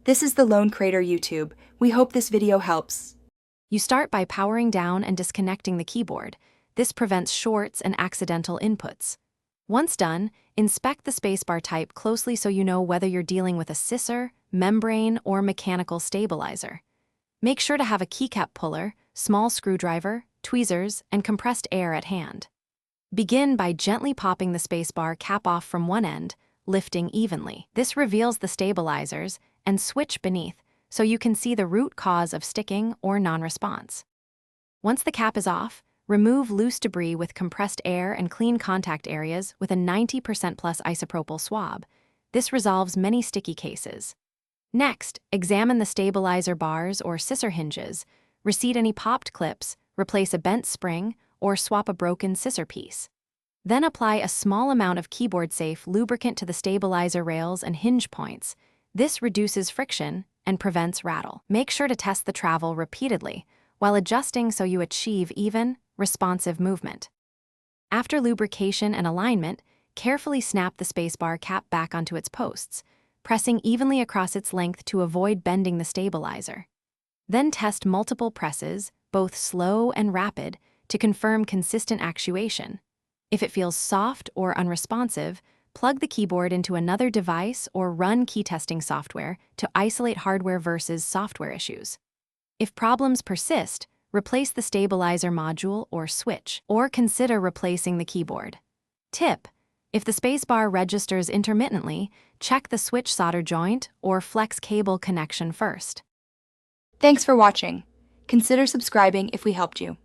This is the Lone Crater YouTube. We hope this video helps. You start by powering down and disconnecting the keyboard. This prevents shorts and accidental inputs. Once done, inspect the spacebar type closely so you know whether you're dealing with a scissor, membrane, or mechanical stabilizer. Make sure to have a keycap puller, small screwdriver, tweezers, and compressed air at hand. Begin by gently popping the spacebar cap off from one end, lifting evenly. This reveals the stabilizers, and switch beneath so you can see the root cause of sticking or non-response. Once the cap is off, remove loose debris with compressed air and clean contact areas with a 90% plus isopropyl swab. This resolves many sticky cases. Next, examine the stabilizer bars or scissor hinges, reseat any popped clips, replace a bent spring, or swap a broken scissor piece. Then apply a small amount of keyboard-safe lubricant to the stabilizer rails and hinge points. This reduces friction and prevents rattle. Make sure to test the travel repeatedly while adjusting so you achieve even, responsive movement. After lubrication and alignment, carefully snap the spacebar cap back onto its posts, pressing evenly across its length to avoid bending the stabilizer. Then test multiple presses, both slow and rapid, to confirm consistent actuation. If it feels soft or unresponsive, plug the keyboard into another device or run key testing software to isolate hardware versus software issues. If problems persist, replace the stabilizer module or switch, or consider replacing the keyboard. Tip: if the spacebar registers intermittently, check the switch solder joint or flex cable connection first. Thanks for watching. Consider subscribing if we helped you.